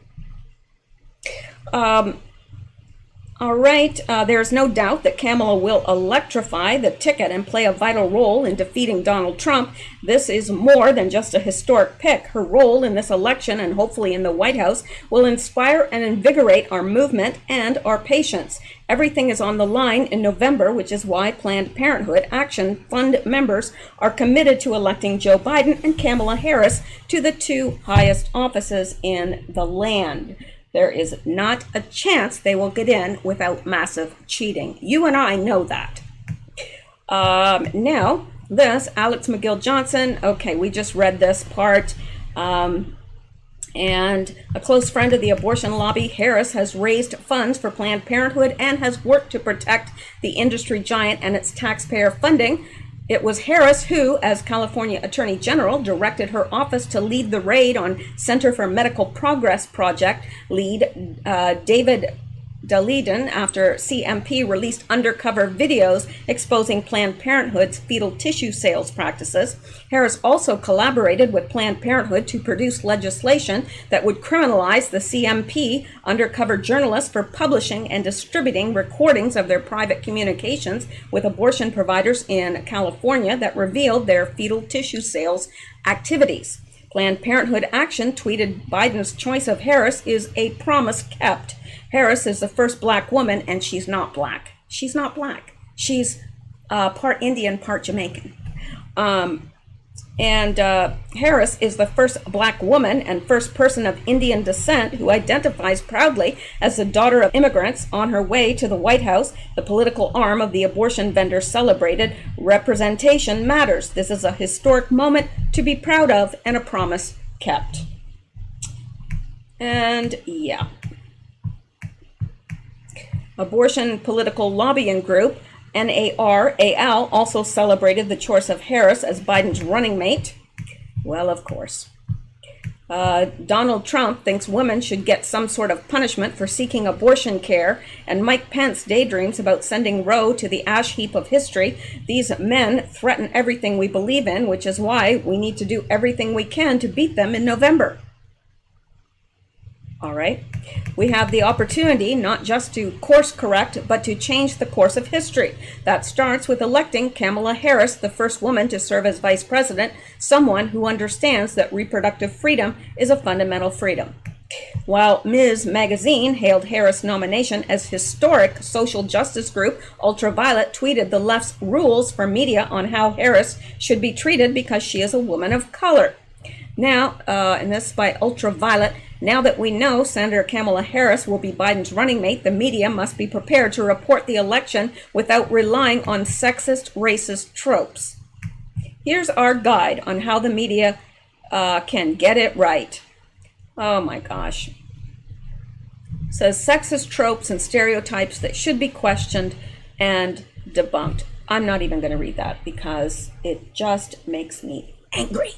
Speaker 1: All right, there's no doubt that Kamala will electrify the ticket and play a vital role in defeating Donald Trump. This is more than just a historic pick. Her role in this election and hopefully in the White House will inspire and invigorate our movement and our patients. Everything is on the line in November, which is why Planned Parenthood Action Fund members are committed to electing Joe Biden and Kamala Harris to the two highest offices in the land. There is not a chance they will get in without massive cheating. You and I know that. Now, this, Alex McGill Johnson, okay, we just read this part. And a close friend of the abortion lobby, Harris, has raised funds for Planned Parenthood and has worked to protect the industry giant and its taxpayer funding. It was Harris who, as California Attorney General, directed her office to lead the raid on Center for Medical Progress Project lead David Daleiden after CMP released undercover videos exposing Planned Parenthood's fetal tissue sales practices. Harris also collaborated with Planned Parenthood to produce legislation that would criminalize the CMP undercover journalists for publishing and distributing recordings of their private communications with abortion providers in California that revealed their fetal tissue sales activities. Planned Parenthood Action tweeted Biden's choice of Harris is a promise kept. Harris is the first Black woman, and she's not Black. She's not Black. She's part Indian, part Jamaican. Harris is the first Black woman and first person of Indian descent who identifies proudly as the daughter of immigrants. On her way to the White House, the political arm of the abortion vendor celebrated representation matters. This is a historic moment to be proud of and a promise kept. And yeah. Abortion political lobbying group NARAL also celebrated the choice of Harris as Biden's running mate. Well, of course. Donald Trump thinks women should get some sort of punishment for seeking abortion care, and Mike Pence daydreams about sending Roe to the ash heap of history. These men threaten everything we believe in, which is why we need to do everything we can to beat them in November. All right. We have the opportunity not just to course correct, but to change the course of history. That starts with electing Kamala Harris, the first woman to serve as vice president, someone who understands that reproductive freedom is a fundamental freedom. While Ms. Magazine hailed Harris' nomination as historic, social justice group Ultraviolet tweeted the left's rules for media on how Harris should be treated because she is a woman of color. Now, and this is by Ultraviolet, now that we know Senator Kamala Harris will be Biden's running mate, the media must be prepared to report the election without relying on sexist, racist tropes. Here's our guide on how the media can get it right. Oh my gosh. It says sexist tropes and stereotypes that should be questioned and debunked. I'm not even going to read that because it just makes me angry.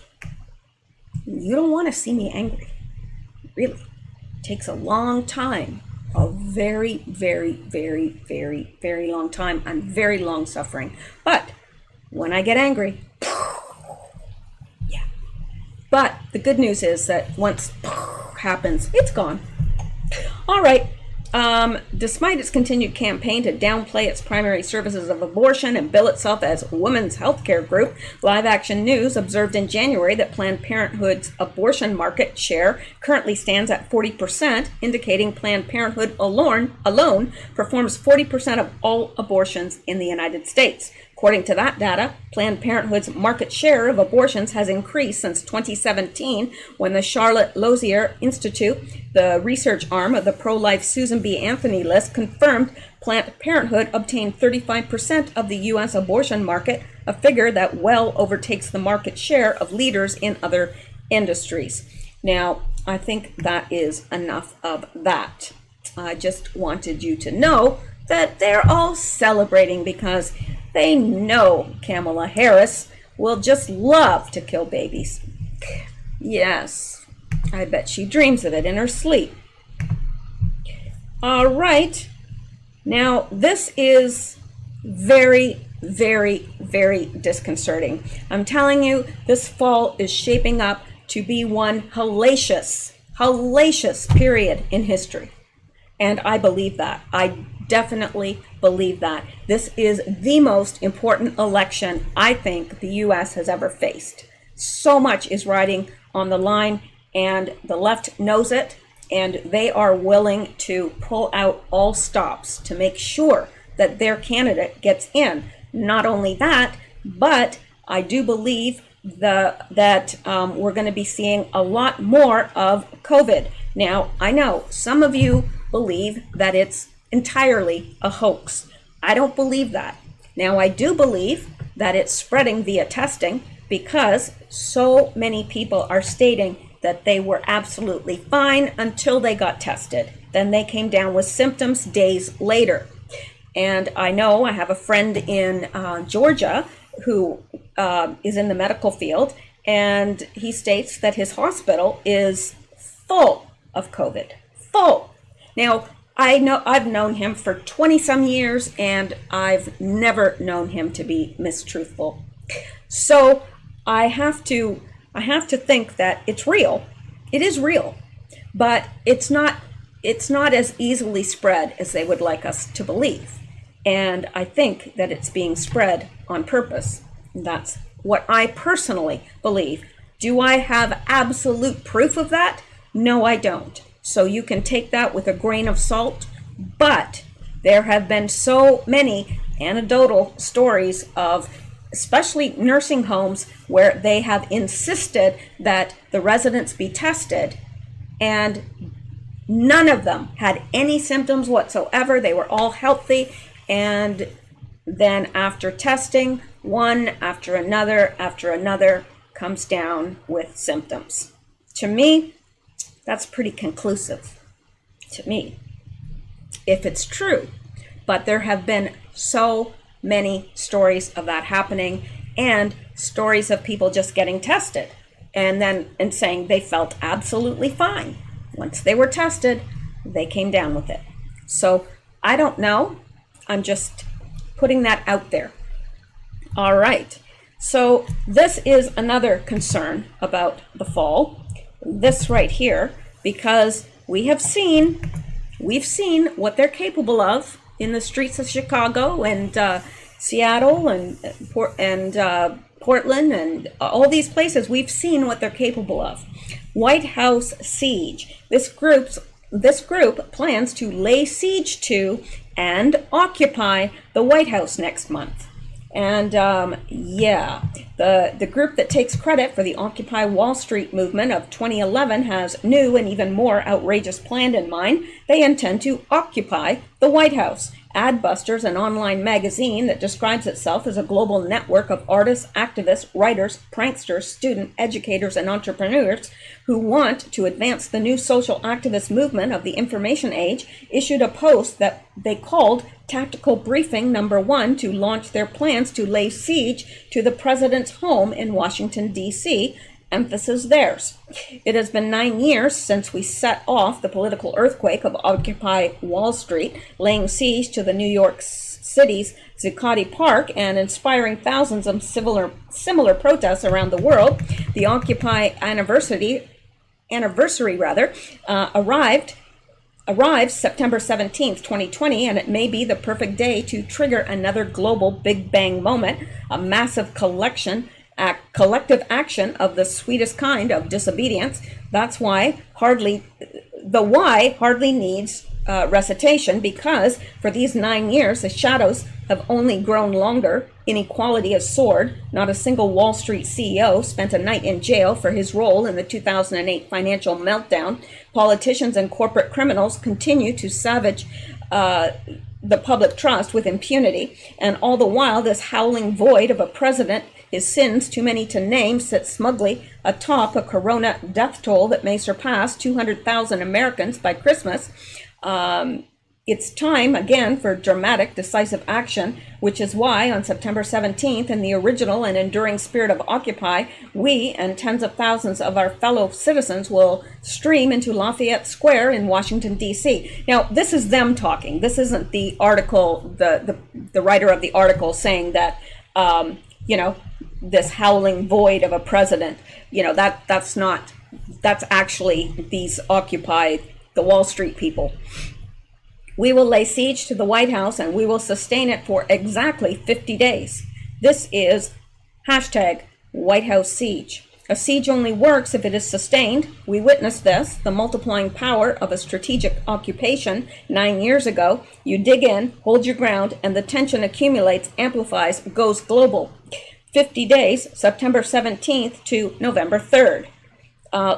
Speaker 1: You don't want to see me angry. Really. It takes a long time. A very, very, very, very, very long time. I'm very long suffering. But when I get angry, yeah. But the good news is that once happens, it's gone. All right. Despite its continued campaign to downplay its primary services of abortion and bill itself as a women's healthcare group, Live Action News observed in January that Planned Parenthood's abortion market share currently stands at 40%, indicating Planned Parenthood alone performs 40% of all abortions in the United States. According to that data, Planned Parenthood's market share of abortions has increased since 2017 when the Charlotte Lozier Institute, the research arm of the pro-life Susan B. Anthony list, confirmed Planned Parenthood obtained 35% of the U.S. abortion market, a figure that well overtakes the market share of leaders in other industries. Now, I think that is enough of that. I just wanted you to know that they're all celebrating because they know Kamala Harris will just love to kill babies. Yes, I bet she dreams of it in her sleep. All right. Now, this is very, very, very disconcerting. I'm telling you, this fall is shaping up to be one hellacious period in history. And I believe that. I definitely believe that. This is the most important election I think the U.S. has ever faced. So much is riding on the line, and the left knows it, and they are willing to pull out all stops to make sure that their candidate gets in. Not only that, but I do believe that we're going to be seeing a lot more of COVID. Now, I know some of you believe that it's entirely a hoax. I don't believe that. Now, I do believe that it's spreading via testing because so many people are stating that they were absolutely fine until they got tested. Then they came down with symptoms days later. And I know I have a friend in Georgia who is in the medical field, and he states that his hospital is full of COVID. Full. Now, I know I've known him for 20 some years, and I've never known him to be mistruthful. So I have to think that it's real. It is real, but it's not as easily spread as they would like us to believe. And I think that it's being spread on purpose. That's what I personally believe. Do I have absolute proof of that? No, I don't. So you can take that with a grain of salt, but there have been so many anecdotal stories of especially nursing homes where they have insisted that the residents be tested, and none of them had any symptoms whatsoever. They were all healthy, and then after testing, one after another comes down with symptoms. To me, that's pretty conclusive. To me, if it's true but there have been so many stories of that happening, and stories of people just getting tested and saying they felt absolutely fine. Once they were tested, they came down with it. So I don't know. I'm just putting that out there. All right. So this is another concern about the fall. This right here, because we've seen what they're capable of in the streets of Chicago and Seattle and Portland and all these places. We've seen what they're capable of. White House siege. This group plans to lay siege to and occupy the White House next month. And the group that takes credit for the Occupy Wall Street movement of 2011 has new and even more outrageous plan in mind. They intend to occupy the White House. Adbusters, an online magazine that describes itself as a global network of artists, activists, writers, pranksters, students, educators, and entrepreneurs who want to advance the new social activist movement of the information age, issued a post that they called Tactical Briefing Number 1 to launch their plans to lay siege to the president's home in Washington, D.C., emphasis theirs. It has been 9 years since we set off the political earthquake of Occupy Wall Street, laying siege to the New York City's Zuccotti Park and inspiring thousands of similar protests around the world. The Occupy anniversary arrives September 17th, 2020, and it may be the perfect day to trigger another global Big Bang moment, a massive collective action of the sweetest kind of disobedience. That's why hardly needs recitation, because for these 9 years the shadows have only grown longer. Inequality has soared. Not a single Wall Street CEO spent a night in jail for his role in the 2008 financial meltdown. Politicians and corporate criminals continue to savage the public trust with impunity, and all the while this howling void of a president, his sins too many to name, sits smugly atop a corona death toll that may surpass 200,000 Americans by Christmas. It's time again for dramatic, decisive action, which is why on September 17th, in the original and enduring spirit of Occupy, we and tens of thousands of our fellow citizens will stream into Lafayette Square in Washington, D.C. Now, this is them talking. This isn't the article, the writer of the article saying that, this howling void of a president, that's actually these Occupy the Wall Street people. We will lay siege to the White House and we will sustain it for exactly 50 days. This is hashtag White House siege. A siege only works if it is sustained. We witnessed this, the multiplying power of a strategic occupation 9 years ago. You dig in, hold your ground, and the tension accumulates, amplifies, goes global. 50 days, September 17th to November 3rd.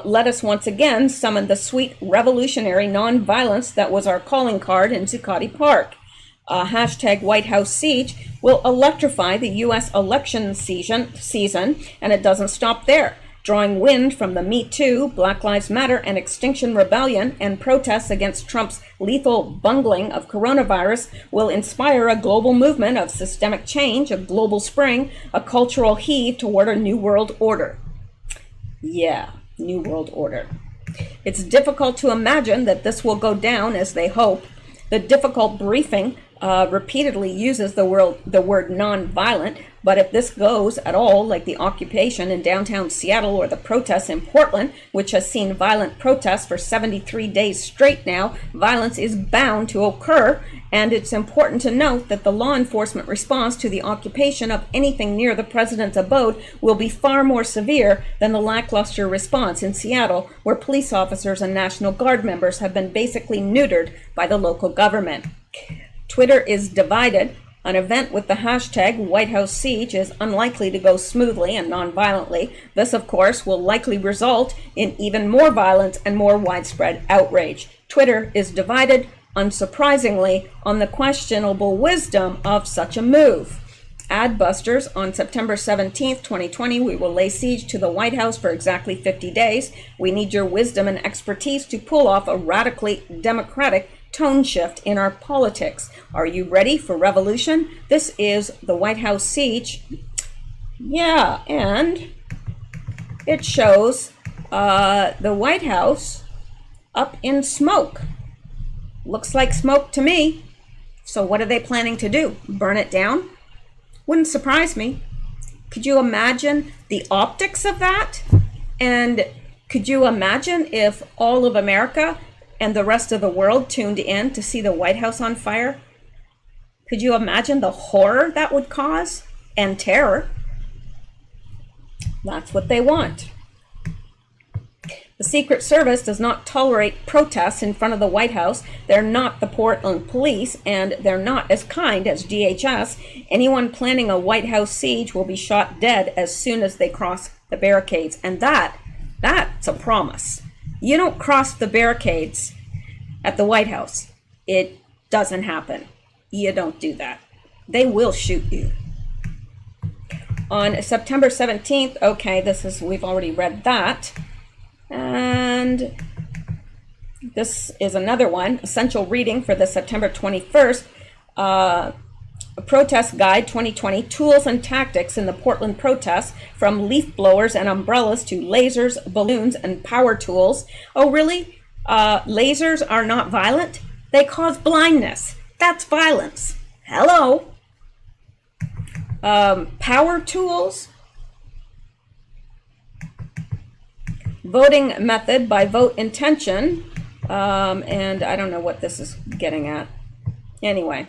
Speaker 1: Let us once again summon the sweet revolutionary nonviolence that was our calling card in Zuccotti Park. Hashtag White House siege will electrify the U.S. election season, and it doesn't stop there. Drawing wind from the Me Too, Black Lives Matter, and Extinction Rebellion and protests against Trump's lethal bungling of coronavirus will inspire a global movement of systemic change, a global spring, a cultural heave toward a new world order. Yeah. New World Order. It's difficult to imagine that this will go down as they hope. The difficult briefing repeatedly uses the word nonviolent, but if this goes at all like the occupation in downtown Seattle or the protests in Portland, which has seen violent protests for 73 days straight now, violence is bound to occur, and it's important to note that the law enforcement response to the occupation of anything near the president's abode will be far more severe than the lackluster response in Seattle, where police officers and National Guard members have been basically neutered by the local government. Twitter is divided. An event with the hashtag White House siege is unlikely to go smoothly and non-violently. This, of course, will likely result in even more violence and more widespread outrage. Twitter is divided, unsurprisingly, on the questionable wisdom of such a move. Adbusters, on September 17th, 2020, we will lay siege to the White House for exactly 50 days. We need your wisdom and expertise to pull off a radically democratic tone shift in our politics. Are you ready for revolution? This is the White House siege. Yeah, and it shows the White House up in smoke. Looks like smoke to me. So what are they planning to do? Burn it down? Wouldn't surprise me. Could you imagine the optics of that? And could you imagine if all of America and the rest of the world tuned in to see the White House on fire? Could you imagine the horror that would cause? And terror. That's what they want. The Secret Service does not tolerate protests in front of the White House. They're not the Portland police, and they're not as kind as DHS. Anyone planning a White House siege will be shot dead as soon as they cross the barricades. And that's a promise. You don't cross the barricades at the White House. It doesn't happen. You don't do that. They will shoot you. On September 17th, okay, we've already read that. And this is another one, essential reading for the September 21st, Protest Guide 2020, Tools and Tactics in the Portland Protests, from leaf blowers and umbrellas to lasers, balloons, and power tools. Oh, really? Lasers are not violent? They cause blindness. That's violence. Hello? Power tools? Voting method by vote intention, and I don't know what this is getting at. Anyway,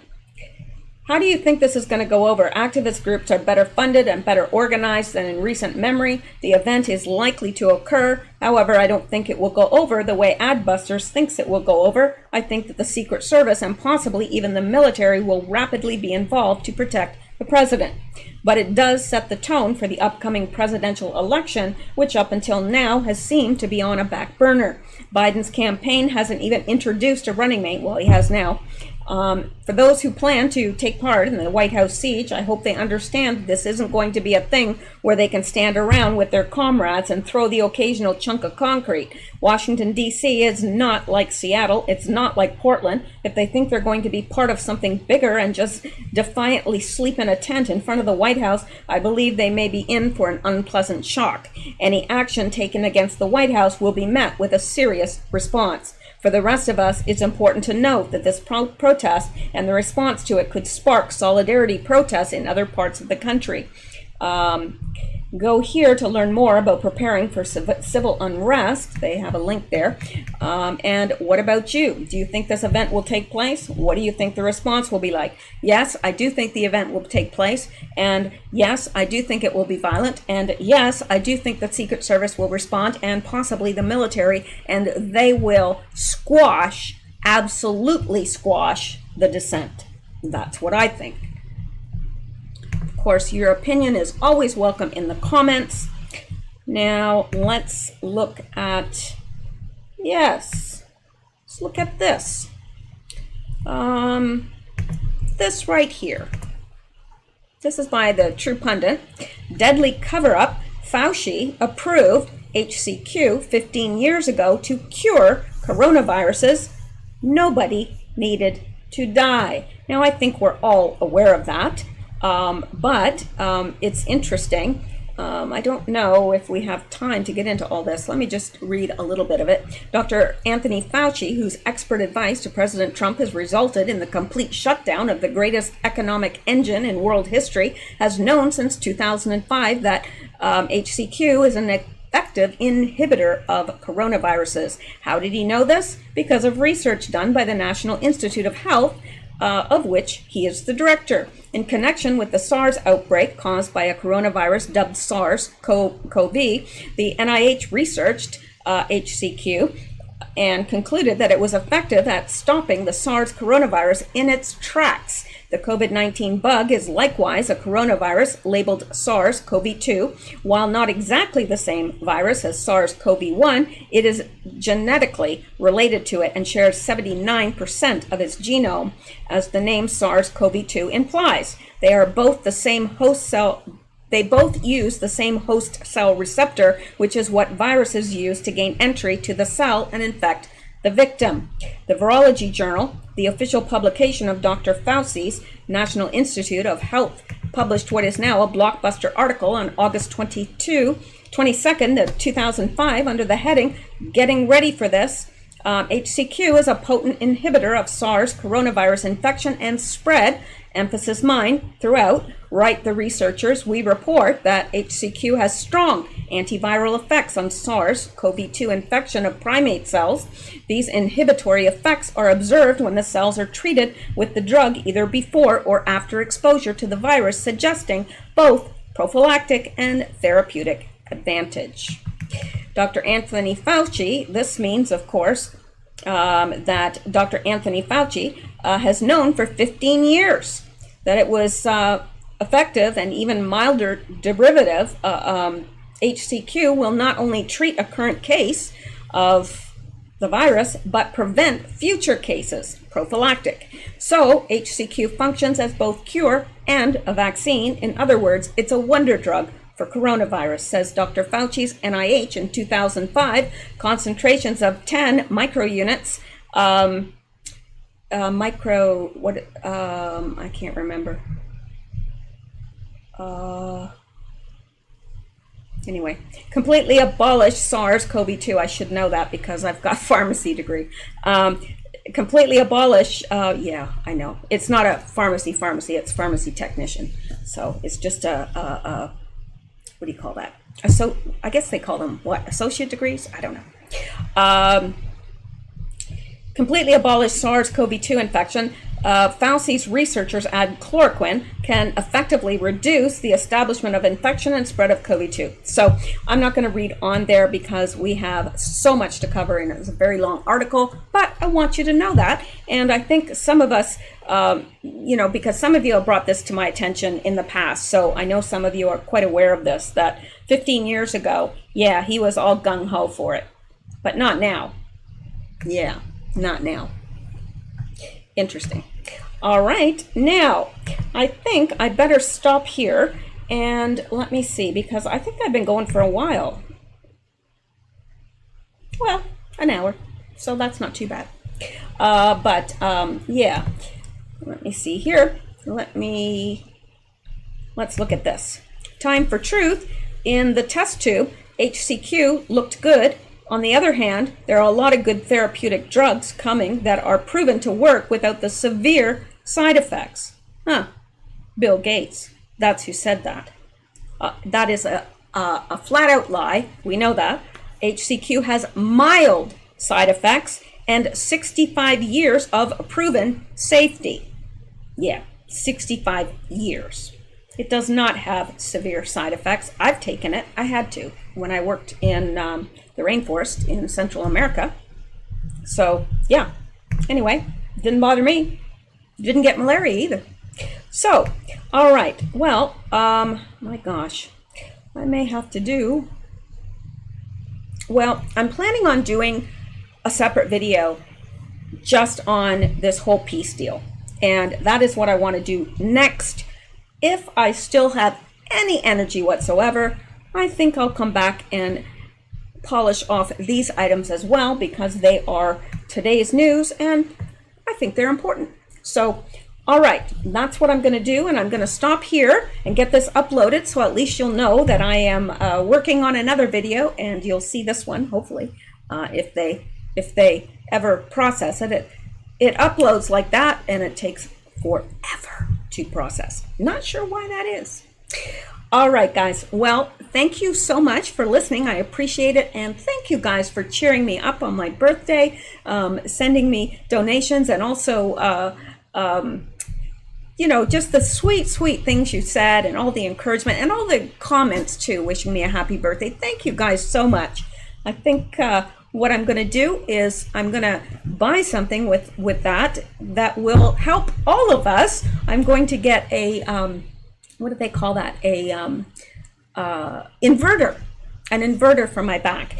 Speaker 1: how do you think this is going to go over? Activist groups are better funded and better organized than in recent memory. The event is likely to occur. However, I don't think it will go over the way Adbusters thinks it will go over. I think that the Secret Service and possibly even the military will rapidly be involved to protect the president. But it does set the tone for the upcoming presidential election, which up until now has seemed to be on a back burner. Biden's campaign hasn't even introduced a running mate. Well, he has now. For those who plan to take part in the White House siege, I hope they understand this isn't going to be a thing where they can stand around with their comrades and throw the occasional chunk of concrete. Washington, D.C. is not like Seattle. It's not like Portland. If they think they're going to be part of something bigger and just defiantly sleep in a tent in front of the White House, I believe they may be in for an unpleasant shock. Any action taken against the White House will be met with a serious response. For the rest of us, it's important to note that this protest and the response to it could spark solidarity protests in other parts of the country. Go here to learn more about preparing for civil unrest. They have a link there. And what about you? Do you think this event will take place? What do you think the response will be like? Yes, I do think the event will take place. And yes, I do think it will be violent. And yes, I do think the Secret Service will respond, and possibly the military, and they will squash, absolutely squash, the dissent. That's what I think. Of course, your opinion is always welcome in the comments. Now, let's look at, let's look at this. This right here. This is by the True Pundit. Deadly cover-up. Fauci approved HCQ 15 years ago to cure coronaviruses. Nobody needed to die. Now, I think we're all aware of that. But it's interesting. I don't know if we have time to get into all this. Let me just read a little bit of it. Dr. Anthony Fauci, whose expert advice to President Trump has resulted in the complete shutdown of the greatest economic engine in world history, has known since 2005 that HCQ is an effective inhibitor of coronaviruses. How did he know this? Because of research done by the National Institute of Health, of which he is the director. In connection with the SARS outbreak caused by a coronavirus dubbed SARS-CoV, the NIH researched HCQ and concluded that it was effective at stopping the SARS coronavirus in its tracks. The COVID-19 bug is likewise a coronavirus labeled SARS-CoV-2. While not exactly the same virus as SARS-CoV-1, it is genetically related to it and shares 79% of its genome, as the name SARS-CoV-2 implies. They are both the same host cell. They both use the same host cell receptor, which is what viruses use to gain entry to the cell and infect The victim, the Virology Journal, the official publication of Dr. Fauci's National Institute of Health, published what is now a blockbuster article on August 22nd of 2005 under the heading, Getting Ready for This. HCQ is a potent inhibitor of SARS coronavirus infection and spread, emphasis mine, throughout. Write the researchers, we report that HCQ has strong antiviral effects on SARS-CoV-2 infection of primate cells. These inhibitory effects are observed when the cells are treated with the drug either before or after exposure to the virus, suggesting both prophylactic and therapeutic advantage. Dr. Anthony Fauci, this means, of course, that Dr. Anthony Fauci has known for 15 years that it was effective and even milder derivative. HCQ will not only treat a current case of the virus, but prevent future cases, prophylactic. So HCQ functions as both cure and a vaccine. In other words, it's a wonder drug for coronavirus, says Dr. Fauci's NIH in 2005. Concentrations of 10 microunits, I can't remember. Anyway, completely abolish SARS-CoV-2. I should know that because I've got a pharmacy degree. Completely abolish, yeah, I know. It's not a pharmacy, it's pharmacy technician. So it's just a what do you call that? So I guess they call them what? Associate degrees? I don't know. Completely abolish SARS-CoV-2 infection. Fauci's researchers add chloroquine can effectively reduce the establishment of infection and spread of COVID-2. So I'm not going to read on there because we have so much to cover and it's a very long article, but I want you to know that. And I think some of us, because some of you have brought this to my attention in the past. So I know some of you are quite aware of this, that 15 years ago, yeah, he was all gung-ho for it, but not now. Yeah, not now. Interesting. All right, now I think I better stop here and let me see, because I think I've been going for a while. Well, an hour, so that's not too bad. Yeah, let me see here. Let's look at this. Time for truth. In the test tube, HCQ looked good. On the other hand, there are a lot of good therapeutic drugs coming that are proven to work without the severe side effects. Bill Gates, that's who said that. That is a flat-out lie. We know that. HCQ has mild side effects and 65 years of proven safety. Yeah, 65 years. It does not have severe side effects. I've taken it. I had to when I worked in the rainforest in Central America. So, yeah. Anyway, didn't bother me. Didn't get malaria either. So, all right. Well, my gosh. I may have to do... Well, I'm planning on doing a separate video just on this whole peace deal. And that is what I want to do next. If I still have any energy whatsoever, I think I'll come back and polish off these items as well because they are today's news and I think they're important. So, all right, that's what I'm going to do, and I'm going to stop here and get this uploaded so at least you'll know that I am working on another video, and you'll see this one, hopefully, if they ever process it. It uploads like that, and it takes forever to process. Not sure why that is. All right, guys. Well, thank you so much for listening. I appreciate it. And thank you guys for cheering me up on my birthday, sending me donations, and also, just the sweet, sweet things you said and all the encouragement and all the comments too, wishing me a happy birthday. Thank you guys so much. I think what I'm going to do is I'm going to buy something with that will help all of us. I'm going to get a, what do they call that? Inverter. An inverter for my back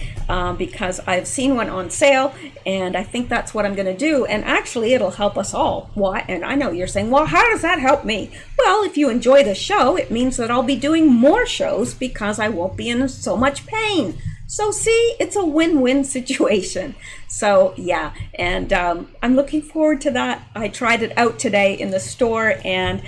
Speaker 1: because I've seen one on sale, and I think that's what I'm going to do. And actually, it'll help us all. Why? And I know you're saying, well, how does that help me? Well, if you enjoy the show, it means that I'll be doing more shows because I won't be in so much pain. So see, it's a win-win situation. So yeah, and I'm looking forward to that. I tried it out today in the store, and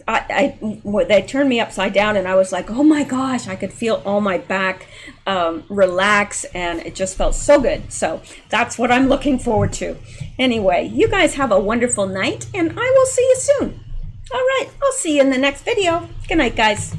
Speaker 1: they turned me upside down, and I was like, oh my gosh, I could feel all my back relax, and it just felt so good. So that's what I'm looking forward to. Anyway, you guys have a wonderful night, and I will see you soon. All right, I'll see you in the next video. Good night, guys.